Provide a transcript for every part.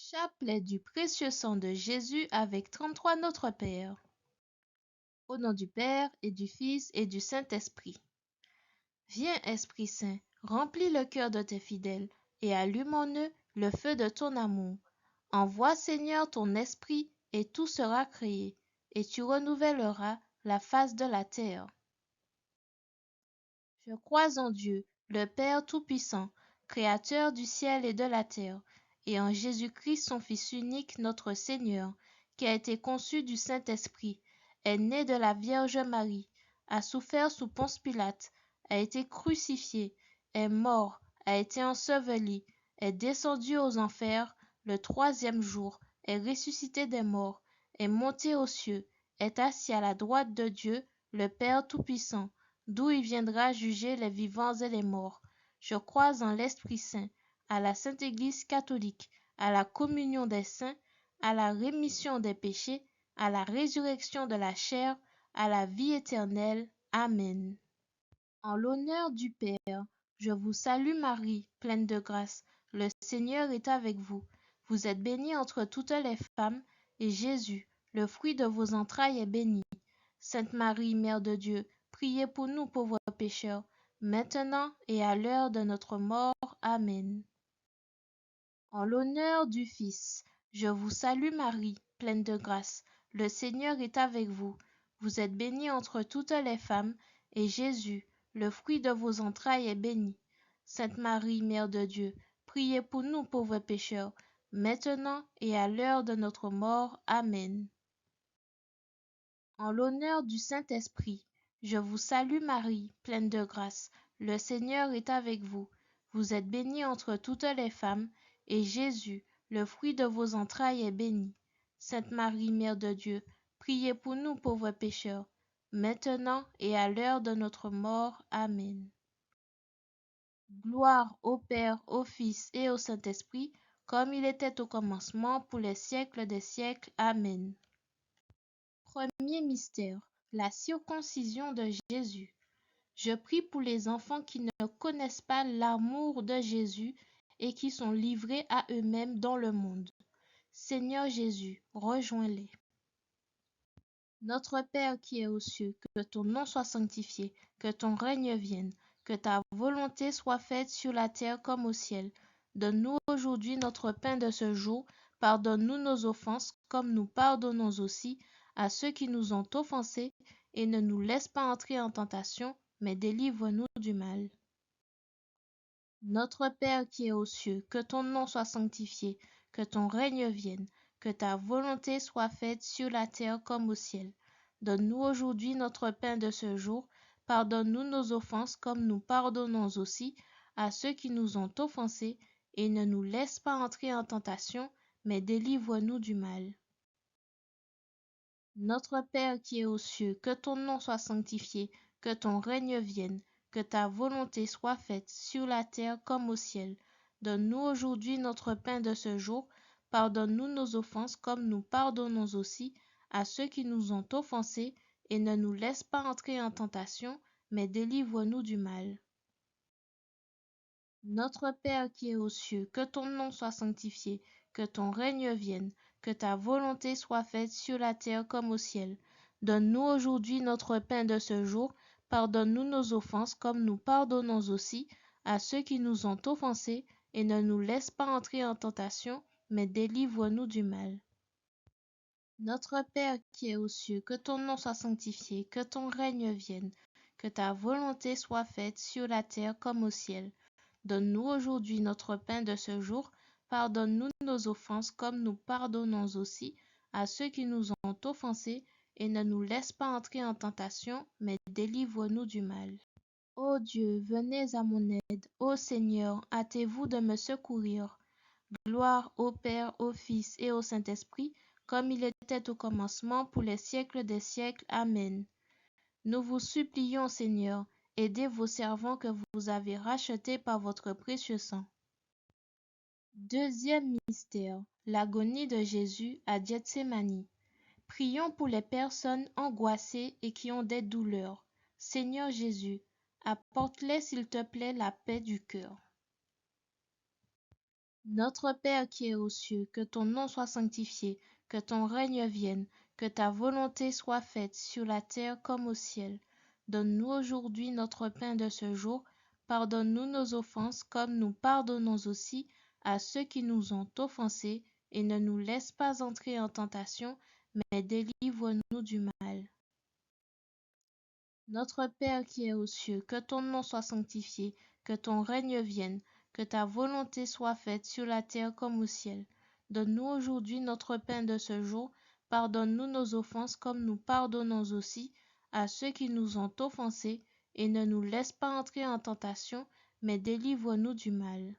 Chapelet du précieux sang de Jésus avec 33 Notre Père. Au nom du Père et du Fils et du Saint-Esprit. Viens, Esprit Saint, remplis le cœur de tes fidèles et allume en eux le feu de ton amour. Envoie, Seigneur, ton esprit et tout sera créé, et tu renouvelleras la face de la terre. Je crois en Dieu, le Père Tout-Puissant, Créateur du ciel et de la terre, et en Jésus-Christ, son Fils unique, notre Seigneur, qui a été conçu du Saint-Esprit, est né de la Vierge Marie, a souffert sous Ponce Pilate, a été crucifié, est mort, a été enseveli, est descendu aux enfers, le troisième jour, est ressuscité des morts, est monté aux cieux, est assis à la droite de Dieu, le Père Tout-Puissant, d'où il viendra juger les vivants et les morts. Je crois en l'Esprit Saint, à la Sainte Église catholique, à la communion des saints, à la rémission des péchés, à la résurrection de la chair, à la vie éternelle. Amen. En l'honneur du Père, je vous salue Marie, pleine de grâce. Le Seigneur est avec vous. Vous êtes bénie entre toutes les femmes, et Jésus, le fruit de vos entrailles, est béni. Sainte Marie, Mère de Dieu, priez pour nous pauvres pécheurs, maintenant et à l'heure de notre mort. Amen. En l'honneur du Fils, je vous salue Marie, pleine de grâce. Le Seigneur est avec vous. Vous êtes bénie entre toutes les femmes, et Jésus, le fruit de vos entrailles, est béni. Sainte Marie, Mère de Dieu, priez pour nous pauvres pécheurs, maintenant et à l'heure de notre mort. Amen. En l'honneur du Saint-Esprit, je vous salue Marie, pleine de grâce. Le Seigneur est avec vous. Vous êtes bénie entre toutes les femmes, et Jésus, le fruit de vos entrailles, est béni. Sainte Marie, Mère de Dieu, priez pour nous pauvres pécheurs, maintenant et à l'heure de notre mort. Amen. Gloire au Père, au Fils et au Saint-Esprit, comme il était au commencement, pour les siècles des siècles. Amen. Premier mystère, la circoncision de Jésus. Je prie pour les enfants qui ne connaissent pas l'amour de Jésus et qui sont livrés à eux-mêmes dans le monde. Seigneur Jésus, rejoins-les. Notre Père qui es aux cieux, que ton nom soit sanctifié, que ton règne vienne, que ta volonté soit faite sur la terre comme au ciel. Donne-nous aujourd'hui notre pain de ce jour. Pardonne-nous nos offenses, comme nous pardonnons aussi à ceux qui nous ont offensés, et ne nous laisse pas entrer en tentation, mais délivre-nous du mal. Notre Père qui es aux cieux, que ton nom soit sanctifié, que ton règne vienne, que ta volonté soit faite sur la terre comme au ciel. Donne-nous aujourd'hui notre pain de ce jour. Pardonne-nous nos offenses comme nous pardonnons aussi à ceux qui nous ont offensés, et ne nous laisse pas entrer en tentation, mais délivre-nous du mal. Notre Père qui es aux cieux, que ton nom soit sanctifié, que ton règne vienne, que ta volonté soit faite sur la terre comme au ciel. Donne-nous aujourd'hui notre pain de ce jour. Pardonne-nous nos offenses comme nous pardonnons aussi à ceux qui nous ont offensés, et ne nous laisse pas entrer en tentation, mais délivre-nous du mal. Notre Père qui es aux cieux, que ton nom soit sanctifié, que ton règne vienne, que ta volonté soit faite sur la terre comme au ciel. Donne-nous aujourd'hui notre pain de ce jour. Pardonne-nous nos offenses comme nous pardonnons aussi à ceux qui nous ont offensés, et ne nous laisse pas entrer en tentation, mais délivre-nous du mal. Notre Père qui es aux cieux, que ton nom soit sanctifié, que ton règne vienne, que ta volonté soit faite sur la terre comme au ciel. Donne-nous aujourd'hui notre pain de ce jour. Pardonne-nous nos offenses comme nous pardonnons aussi à ceux qui nous ont offensés, et ne nous laisse pas entrer en tentation, mais délivre-nous du mal. Ô Dieu, venez à mon aide. Ô Seigneur, hâtez-vous de me secourir. Gloire au Père, au Fils et au Saint-Esprit, comme il était au commencement, pour les siècles des siècles. Amen. Nous vous supplions, Seigneur, aidez vos servants que vous avez rachetés par votre précieux sang. Deuxième mystère, l'agonie de Jésus à Gethsémani. Prions pour les personnes angoissées et qui ont des douleurs. Seigneur Jésus, apporte-les s'il te plaît la paix du cœur. Notre Père qui es aux cieux, que ton nom soit sanctifié, que ton règne vienne, que ta volonté soit faite sur la terre comme au ciel. Donne-nous aujourd'hui notre pain de ce jour. Pardonne-nous nos offenses comme nous pardonnons aussi à ceux qui nous ont offensés, et ne nous laisse pas entrer en tentation, mais délivre-nous du mal. Notre Père qui es aux cieux, que ton nom soit sanctifié, que ton règne vienne, que ta volonté soit faite sur la terre comme au ciel. Donne-nous aujourd'hui notre pain de ce jour. Pardonne-nous nos offenses comme nous pardonnons aussi à ceux qui nous ont offensés, et ne nous laisse pas entrer en tentation, mais délivre-nous du mal.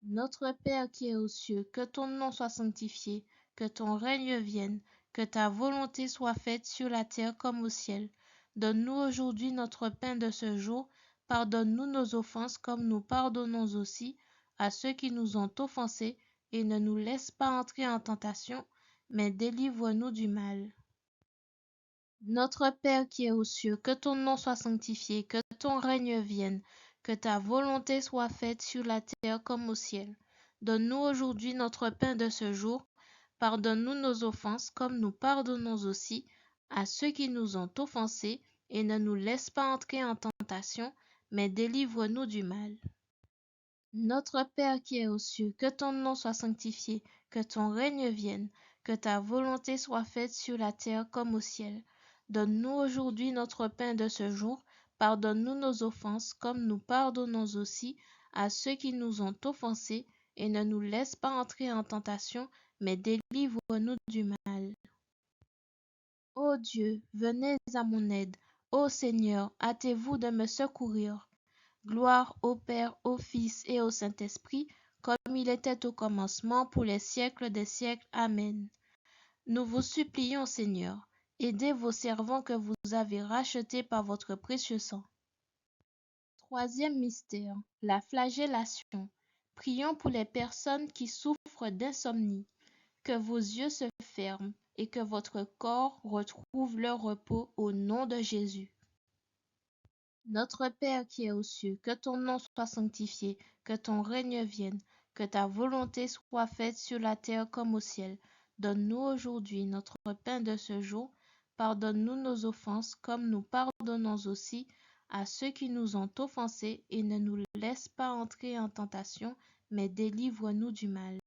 Notre Père qui es aux cieux, que ton nom soit sanctifié, que ton règne vienne, que ta volonté soit faite sur la terre comme au ciel. Donne-nous aujourd'hui notre pain de ce jour. Pardonne-nous nos offenses comme nous pardonnons aussi à ceux qui nous ont offensés, et ne nous laisse pas entrer en tentation, mais délivre-nous du mal. Notre Père qui es aux cieux, que ton nom soit sanctifié, que ton règne vienne, que ta volonté soit faite sur la terre comme au ciel. Donne-nous aujourd'hui notre pain de ce jour. Pardonne-nous nos offenses comme nous pardonnons aussi à ceux qui nous ont offensés, et ne nous laisse pas entrer en tentation, mais délivre-nous du mal. Notre Père qui es aux cieux, que ton nom soit sanctifié, que ton règne vienne, que ta volonté soit faite sur la terre comme au ciel. Donne-nous aujourd'hui notre pain de ce jour. Pardonne-nous nos offenses comme nous pardonnons aussi à ceux qui nous ont offensés, et ne nous laisse pas entrer en tentation, mais délivre-nous du mal. Ô Dieu, venez à mon aide. Ô Seigneur, hâtez-vous de me secourir. Gloire au Père, au Fils et au Saint-Esprit, comme il était au commencement, pour les siècles des siècles. Amen. Nous vous supplions, Seigneur, aidez vos servants que vous avez rachetés par votre précieux sang. Troisième mystère, la flagellation. Prions pour les personnes qui souffrent d'insomnie. Que vos yeux se ferment et que votre corps retrouve leur repos au nom de Jésus. Notre Père qui es aux cieux, que ton nom soit sanctifié, que ton règne vienne, que ta volonté soit faite sur la terre comme au ciel. Donne-nous aujourd'hui notre pain de ce jour. Pardonne-nous nos offenses comme nous pardonnons aussi à ceux qui nous ont offensés, et ne nous laisse pas entrer en tentation, mais délivre-nous du mal.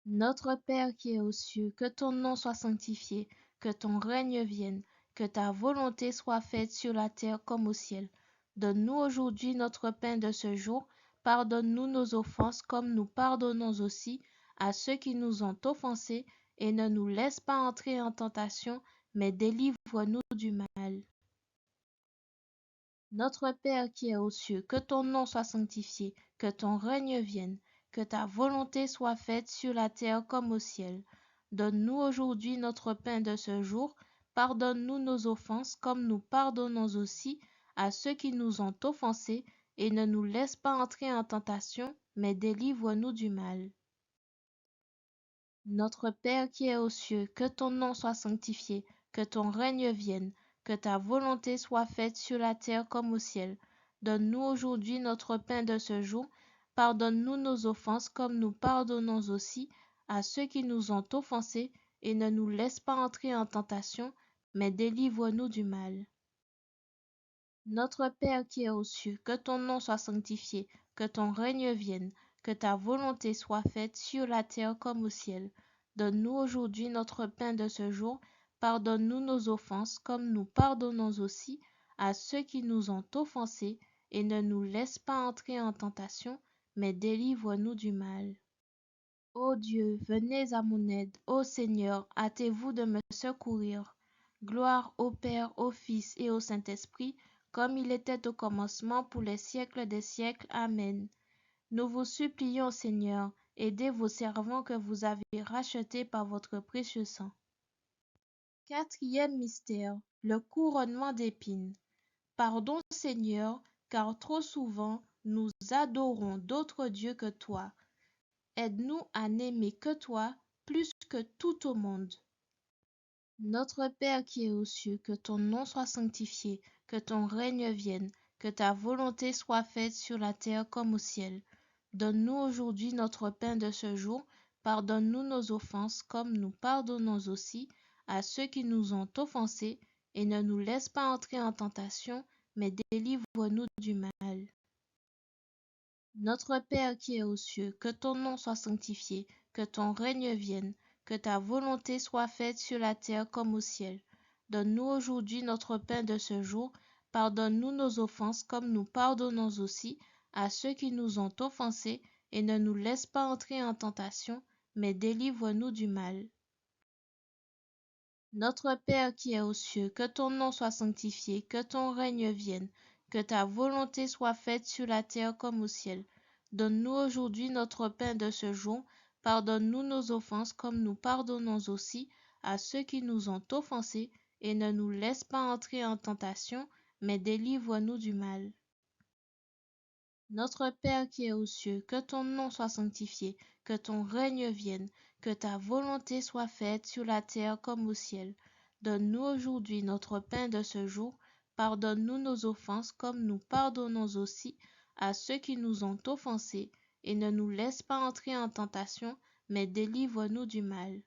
Notre Père qui es aux cieux, que ton nom soit sanctifié, que ton règne vienne, que ta volonté soit faite sur la terre comme au ciel. Donne-nous aujourd'hui notre pain de ce jour. Pardonne-nous nos offenses comme nous pardonnons aussi à ceux qui nous ont offensés, et ne nous laisse pas entrer en tentation, mais délivre-nous du mal. Notre Père qui es aux cieux, que ton nom soit sanctifié, que ton règne vienne, que ta volonté soit faite sur la terre comme au ciel. Donne-nous aujourd'hui notre pain de ce jour. Pardonne-nous nos offenses comme nous pardonnons aussi à ceux qui nous ont offensés, et ne nous laisse pas entrer en tentation, mais délivre-nous du mal. Notre Père qui es aux cieux, que ton nom soit sanctifié, que ton règne vienne, que ta volonté soit faite sur la terre comme au ciel. Donne-nous aujourd'hui notre pain de ce jour. Pardonne-nous nos offenses comme nous pardonnons aussi à ceux qui nous ont offensés, et ne nous laisse pas entrer en tentation, mais délivre-nous du mal. Notre Père qui es aux cieux, que ton nom soit sanctifié, que ton règne vienne, que ta volonté soit faite sur la terre comme au ciel. Donne-nous aujourd'hui notre pain de ce jour. Pardonne-nous nos offenses comme nous pardonnons aussi à ceux qui nous ont offensés, et ne nous laisse pas entrer en tentation, mais délivre-nous du mal. Ô Dieu, venez à mon aide. Ô Seigneur, hâtez-vous de me secourir. Gloire au Père, au Fils et au Saint-Esprit, comme il était au commencement, pour les siècles des siècles. Amen. Nous vous supplions, Seigneur, aidez vos servants que vous avez rachetés par votre précieux sang. Quatrième mystère, le couronnement d'épines. Pardon, Seigneur, car trop souvent nous adorons d'autres dieux que toi. Aide-nous à n'aimer que toi plus que tout au monde. Notre Père qui es aux cieux, que ton nom soit sanctifié, que ton règne vienne, que ta volonté soit faite sur la terre comme au ciel. Donne-nous aujourd'hui notre pain de ce jour. Pardonne-nous nos offenses comme nous pardonnons aussi à ceux qui nous ont offensés, et ne nous laisse pas entrer en tentation, mais délivre-nous du mal. Notre Père qui es aux cieux, que ton nom soit sanctifié, que ton règne vienne, que ta volonté soit faite sur la terre comme au ciel. Donne-nous aujourd'hui notre pain de ce jour. Pardonne-nous nos offenses comme nous pardonnons aussi à ceux qui nous ont offensés, et ne nous laisse pas entrer en tentation, mais délivre-nous du mal. Notre Père qui es aux cieux, que ton nom soit sanctifié, que ton règne vienne, que ta volonté soit faite sur la terre comme au ciel. Donne-nous aujourd'hui notre pain de ce jour. Pardonne-nous nos offenses comme nous pardonnons aussi à ceux qui nous ont offensés, et ne nous laisse pas entrer en tentation, mais délivre-nous du mal. Notre Père qui es aux cieux, que ton nom soit sanctifié, que ton règne vienne, que ta volonté soit faite sur la terre comme au ciel. Donne-nous aujourd'hui notre pain de ce jour. Pardonne-nous nos offenses comme nous pardonnons aussi à ceux qui nous ont offensés, et ne nous laisse pas entrer en tentation, mais délivre-nous du mal.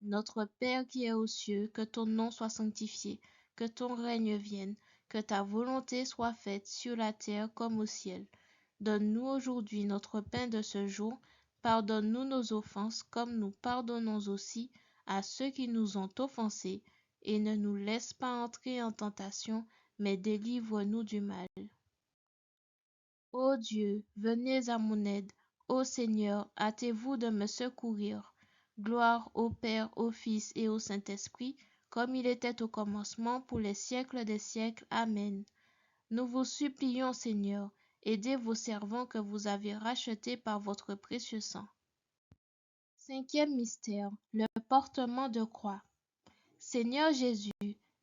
Notre Père qui es aux cieux, que ton nom soit sanctifié, que ton règne vienne, que ta volonté soit faite sur la terre comme au ciel. Donne-nous aujourd'hui notre pain de ce jour. Pardonne-nous nos offenses comme nous pardonnons aussi à ceux qui nous ont offensés, et ne nous laisse pas entrer en tentation, mais délivre-nous du mal. Ô Dieu, venez à mon aide. Ô Seigneur, hâtez-vous de me secourir. Gloire au Père, au Fils et au Saint-Esprit, comme il était au commencement, pour les siècles des siècles. Amen. Nous vous supplions, Seigneur, aidez vos servants que vous avez rachetés par votre précieux sang. Cinquième mystère, le portement de croix. Seigneur Jésus,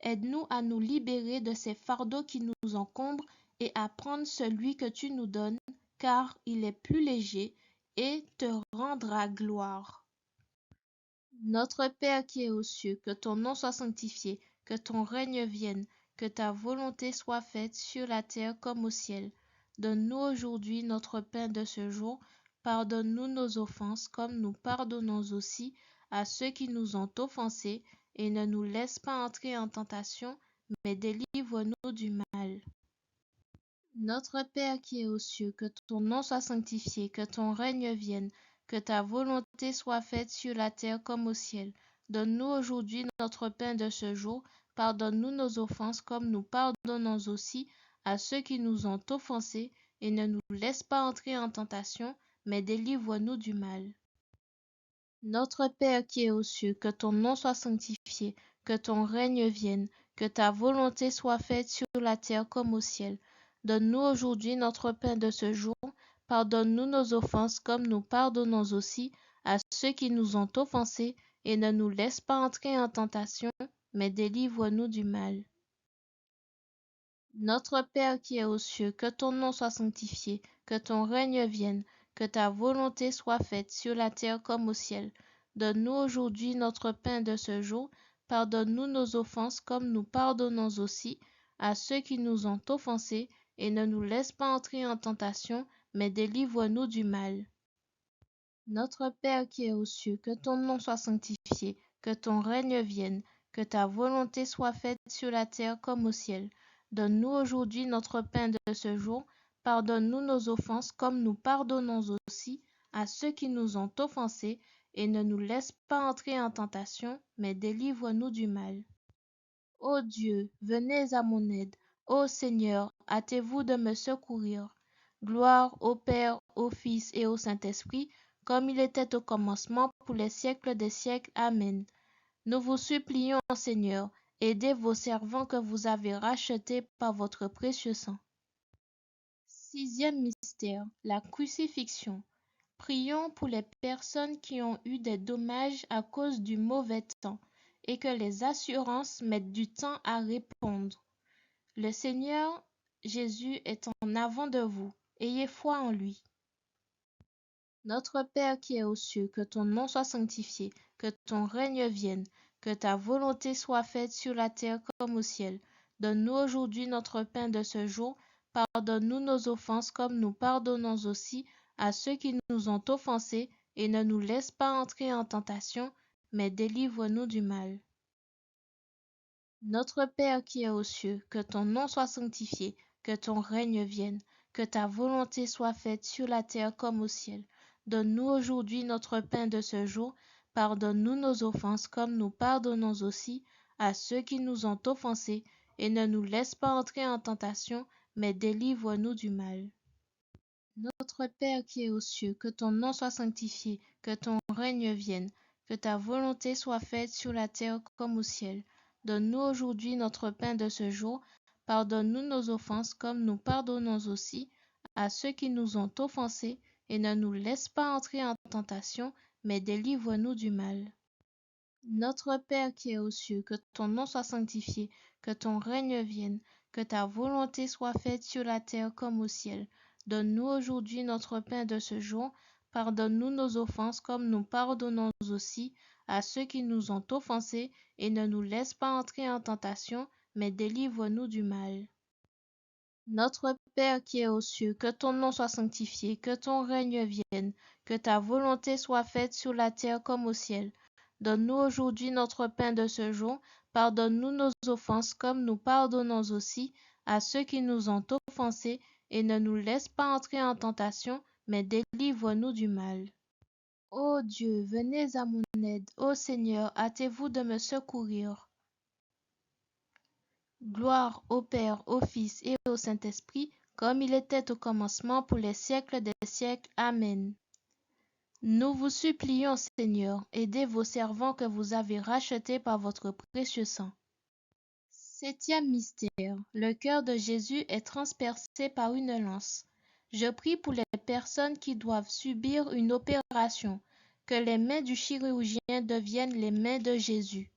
aide-nous à nous libérer de ces fardeaux qui nous encombrent et à prendre celui que tu nous donnes, car il est plus léger et te rendra gloire. Notre Père qui es aux cieux, que ton nom soit sanctifié, que ton règne vienne, que ta volonté soit faite sur la terre comme au ciel. Donne-nous aujourd'hui notre pain de ce jour. Pardonne-nous nos offenses comme nous pardonnons aussi à ceux qui nous ont offensés, et ne nous laisse pas entrer en tentation, mais délivre-nous du mal. Notre Père qui es aux cieux, que ton nom soit sanctifié, que ton règne vienne, que ta volonté soit faite sur la terre comme au ciel. Donne-nous aujourd'hui notre pain de ce jour. Pardonne-nous nos offenses comme nous pardonnons aussi à ceux qui nous ont offensés, et ne nous laisse pas entrer en tentation, mais délivre-nous du mal. Notre Père qui es aux cieux, que ton nom soit sanctifié, que ton règne vienne, que ta volonté soit faite sur la terre comme au ciel. Donne-nous aujourd'hui notre pain de ce jour. Pardonne-nous nos offenses comme nous pardonnons aussi à ceux qui nous ont offensés, et ne nous laisse pas entrer en tentation, mais délivre-nous du mal. Notre Père qui es aux cieux, que ton nom soit sanctifié, que ton règne vienne, que ta volonté soit faite sur la terre comme au ciel. Donne-nous aujourd'hui notre pain de ce jour. Pardonne-nous nos offenses comme nous pardonnons aussi à ceux qui nous ont offensés, et ne nous laisse pas entrer en tentation, mais délivre-nous du mal. Notre Père qui es aux cieux, que ton nom soit sanctifié, que ton règne vienne, que ta volonté soit faite sur la terre comme au ciel. Donne-nous aujourd'hui notre pain de ce jour. Pardonne-nous nos offenses comme nous pardonnons aussi à ceux qui nous ont offensés, et ne nous laisse pas entrer en tentation, mais délivre-nous du mal. Ô Dieu, venez à mon aide. Ô Seigneur, hâtez-vous de me secourir. Gloire au Père, au Fils et au Saint-Esprit, comme il était au commencement, pour les siècles des siècles. Amen. Nous vous supplions, Seigneur, aidez vos servants que vous avez rachetés par votre précieux sang. Sixième mystère, la crucifixion. Prions pour les personnes qui ont eu des dommages à cause du mauvais temps et que les assurances mettent du temps à répondre. Le Seigneur Jésus est en avant de vous. Ayez foi en lui. Notre Père qui es aux cieux, que ton nom soit sanctifié, que ton règne vienne, que ta volonté soit faite sur la terre comme au ciel. Donne-nous aujourd'hui notre pain de ce jour. pardonne-nous nos offenses comme nous pardonnons aussi à ceux qui nous ont offensés, et ne nous laisse pas entrer en tentation, mais délivre-nous du mal. Notre Père qui es aux cieux, que ton nom soit sanctifié, que ton règne vienne, que ta volonté soit faite sur la terre comme au ciel. Donne-nous aujourd'hui notre pain de ce jour. Pardonne-nous nos offenses comme nous pardonnons aussi à ceux qui nous ont offensés, et ne nous laisse pas entrer en tentation, mais délivre-nous du mal. Notre Père qui es aux cieux, que ton nom soit sanctifié, que ton règne vienne, que ta volonté soit faite sur la terre comme au ciel. Donne-nous aujourd'hui notre pain de ce jour. Pardonne-nous nos offenses comme nous pardonnons aussi à ceux qui nous ont offensés, et ne nous laisse pas entrer en tentation, mais délivre-nous du mal. Notre Père qui es aux cieux, que ton nom soit sanctifié, que ton règne vienne, que ta volonté soit faite sur la terre comme au ciel. Donne-nous aujourd'hui notre pain de ce jour. Pardonne-nous nos offenses comme nous pardonnons aussi à ceux qui nous ont offensés, et ne nous laisse pas entrer en tentation, mais délivre-nous du mal. Notre Père qui es aux cieux, que ton nom soit sanctifié, que ton règne vienne, que ta volonté soit faite sur la terre comme au ciel. Donne-nous aujourd'hui notre pain de ce jour. Pardonne-nous nos offenses comme nous pardonnons aussi à ceux qui nous ont offensés, et ne nous laisse pas entrer en tentation, mais délivre-nous du mal. Ô Dieu, venez à mon aide. Ô Seigneur, hâtez-vous de me secourir. Gloire au Père, au Fils et au Saint-Esprit, comme il était au commencement, pour les siècles des siècles. Amen. Nous vous supplions, Seigneur, aidez vos servants que vous avez rachetés par votre précieux sang. Septième mystère, le cœur de Jésus est transpercé par une lance. Je prie pour les personnes qui doivent subir une opération, que les mains du chirurgien deviennent les mains de Jésus.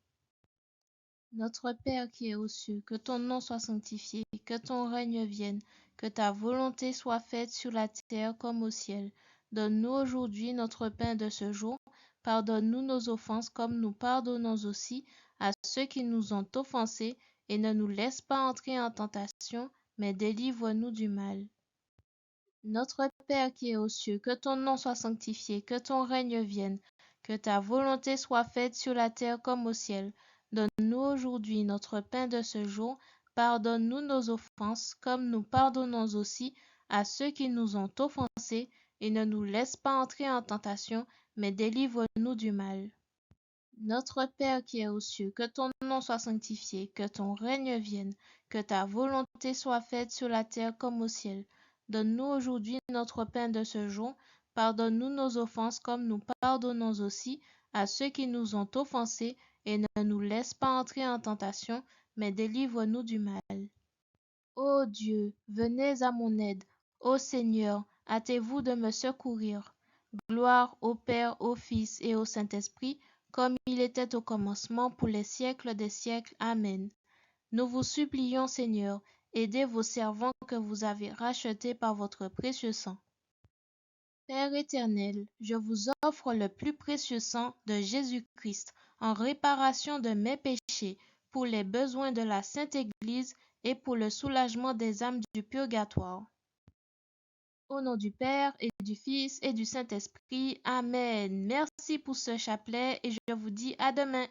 Notre Père qui es aux cieux, que ton nom soit sanctifié, que ton règne vienne, que ta volonté soit faite sur la terre comme au ciel. Donne-nous aujourd'hui notre pain de ce jour. Pardonne-nous nos offenses comme nous pardonnons aussi à ceux qui nous ont offensés, et ne nous laisse pas entrer en tentation, mais délivre-nous du mal. Notre Père qui es aux cieux, que ton nom soit sanctifié, que ton règne vienne, que ta volonté soit faite sur la terre comme au ciel. Donne-nous aujourd'hui notre pain de ce jour. Pardonne-nous nos offenses, comme nous pardonnons aussi à ceux qui nous ont offensés, et ne nous laisse pas entrer en tentation, mais délivre-nous du mal. Notre Père qui es aux cieux, que ton nom soit sanctifié, que ton règne vienne, que ta volonté soit faite sur la terre comme au ciel. Donne-nous aujourd'hui notre pain de ce jour. Pardonne-nous nos offenses comme nous pardonnons aussi à ceux qui nous ont offensés, et ne nous laisse pas entrer en tentation, mais délivre-nous du mal. Ô Dieu, venez à mon aide. Ô Seigneur, hâtez-vous de me secourir. Gloire au Père, au Fils et au Saint-Esprit, comme il était au commencement, pour les siècles des siècles. Amen. Nous vous supplions, Seigneur, aidez vos servants que vous avez rachetés par votre précieux sang. Père éternel, je vous offre le plus précieux sang de Jésus-Christ en réparation de mes péchés, pour les besoins de la Sainte Église et pour le soulagement des âmes du purgatoire. Au nom du Père et du Fils et du Saint-Esprit. Amen. Merci pour ce chapelet et je vous dis à demain.